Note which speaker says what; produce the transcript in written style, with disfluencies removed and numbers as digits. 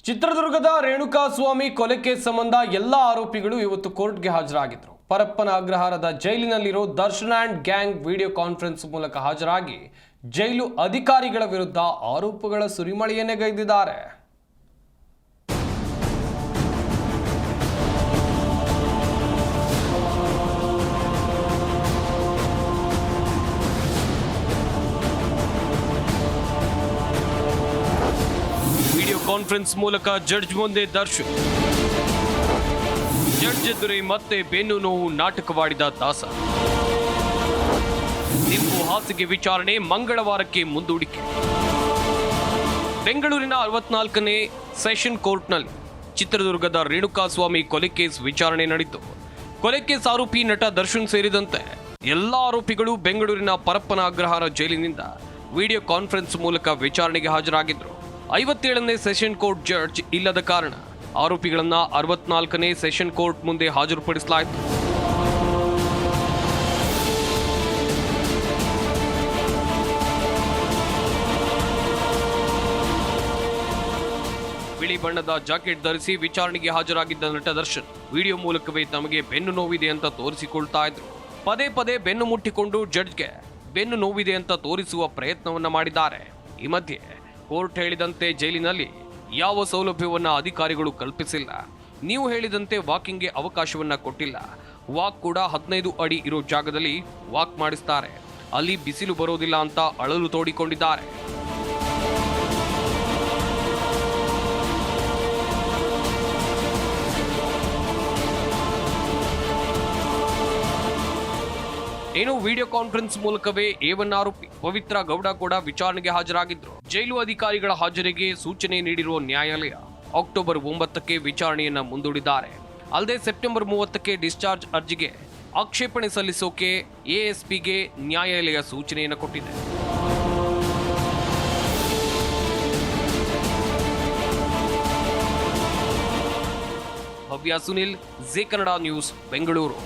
Speaker 1: ಚಿತ್ರದುರ್ಗದ ರೇಣುಕಾಸ್ವಾಮಿ ಕೊಲೆ ಕೇಸ್ ಸಂಬಂಧ ಎಲ್ಲ ಆರೋಪಿಗಳು ಇವತ್ತು ಕೋರ್ಟ್ಗೆ ಹಾಜರಾಗಿದ್ದರು. ಪರಪ್ಪನ ಅಗ್ರಹಾರದ ಜೈಲಿನಲ್ಲಿರೋ Darshan and gang video conference ಮೂಲಕ ಹಾಜರಾಗಿ ಜೈಲು ಅಧಿಕಾರಿಗಳ ವಿರುದ್ಧ ಆರೋಪಗಳ ಸುರಿಮಳೆಯನ್ನೇ ಗೈದಿದ್ದಾರೆ. ಕಾನ್ಫರೆನ್ಸ್ ಮೂಲಕ ಜಡ್ಜ್ ಮುಂದೆ ದರ್ಶನ್, ಜಡ್ಜ್ ಎದುರೇ ಮತ್ತೆ ಬೆನ್ನು ನೋವು ನಾಟಕವಾಡಿದ ದಾಸ. ನಿಂಬು ಹಾಸಿಗೆ ವಿಚಾರಣೆ ಮಂಗಳವಾರಕ್ಕೆ ಮುಂದೂಡಿಕೆ. ಬೆಂಗಳೂರಿನ 64ನೇ ಸೆಷನ್ ಕೋರ್ಟ್ನಲ್ಲಿ ಚಿತ್ರದುರ್ಗದ ರೇಣುಕಾಸ್ವಾಮಿ ಕೊಲೆ ಕೇಸ್ ವಿಚಾರಣೆ ನಡೆಯಿತು. ಕೊಲೆ ಕೇಸ್ ಆರೋಪಿ ನಟ ದರ್ಶನ್ ಸೇರಿದಂತೆ ಎಲ್ಲ ಆರೋಪಿಗಳು ಬೆಂಗಳೂರಿನ ಪರಪ್ಪನ ಅಗ್ರಹಾರ ಜೈಲಿನಿಂದ ವಿಡಿಯೋ ಕಾನ್ಫರೆನ್ಸ್ ಮೂಲಕ ವಿಚಾರಣೆಗೆ ಹಾಜರಾಗಿದ್ದರು. 57ನೇ ಸೆಷನ್ ಕೋರ್ಟ್ ಜಡ್ಜ್ ಇಲ್ಲದ ಕಾರಣ ಆರೋಪಿಗಳನ್ನ 64ನೇ ಸೆಷನ್ ಕೋರ್ಟ್ ಮುಂದೆ ಹಾಜರುಪಡಿಸಲಾಯಿತು. ಬಿಳಿ ಬಣ್ಣದ ಜಾಕೆಟ್ ಧರಿಸಿ ವಿಚಾರಣೆಗೆ ಹಾಜರಾಗಿದ್ದ ನಟ ದರ್ಶನ್ ವಿಡಿಯೋ ಮೂಲಕವೇ ತಮಗೆ ಬೆನ್ನು ನೋವಿದೆ ಅಂತ ತೋರಿಸಿಕೊಳ್ತಾ ಇದ್ರು. ಪದೇ ಪದೇ ಬೆನ್ನು ಮುಟ್ಟಿಕೊಂಡು ಜಡ್ಜ್ಗೆ ಬೆನ್ನು ನೋವಿದೆ ಅಂತ ತೋರಿಸುವ ಪ್ರಯತ್ನವನ್ನ ಮಾಡಿದ್ದಾರೆ. ಈ ಮಧ್ಯೆ ಕೋರ್ಟ್ ಹೇಳಿದಂತೆ ಜೈಲಿನಲ್ಲಿ ಯಾವ ಸೌಲಭ್ಯವನ್ನ ಅಧಿಕಾರಿಗಳು ಕಲ್ಪಿಸಿಲ್ಲ. ನೀವು ಹೇಳಿದಂತೆ ವಾಕಿಂಗ್ಗೆ ಅವಕಾಶವನ್ನ ಕೊಟ್ಟಿಲ್ಲ. ವಾಕ್ ಕೂಡ 15 ಅಡಿ ಇರೋ ಜಾಗದಲ್ಲಿ ವಾಕ್ ಮಾಡಿಸ್ತಾರೆ. ಅಲ್ಲಿ ಬಿಸಿಲು ಬರೋದಿಲ್ಲ ಅಂತ ಅಳಲು ತೋಡಿಕೊಂಡಿದ್ದಾರೆ. ಏನು ವಿಡಿಯೋ ಕಾನ್ಫರೆನ್ಸ್ ಮೂಲಕವೇ A1 ಆರೋಪಿ ಪವಿತ್ರ ಗೌಡ ಕೂಡ ವಿಚಾರಣೆಗೆ ಹಾಜರಾಗಿದ್ರು. ಜೈಲು ಅಧಿಕಾರಿಗಳ ಹಾಜರಿಗೆ ಸೂಚನೆ ನೀಡಿರುವ ನ್ಯಾಯಾಲಯ ಅಕ್ಟೋಬರ್ 9ಕ್ಕೆ ವಿಚಾರಣೆಯನ್ನ ಮುಂದೂಡಿದ್ದಾರೆ. ಅಲ್ಲದೆ ಸೆಪ್ಟೆಂಬರ್ 30ಕ್ಕೆ ಡಿಸ್ಚಾರ್ಜ್ ಅರ್ಜಿಗೆ ಆಕ್ಷೇಪಣೆ ಸಲ್ಲಿಸೋಕೆ ASPಗೆ ನ್ಯಾಯಾಲಯ ಸೂಚನೆಯನ್ನು ಕೊಟ್ಟಿದೆ. ಭವ್ಯ ಸುನಿಲ್, ಜಿ ಕನ್ನಡ ನ್ಯೂಸ್, ಬೆಂಗಳೂರು.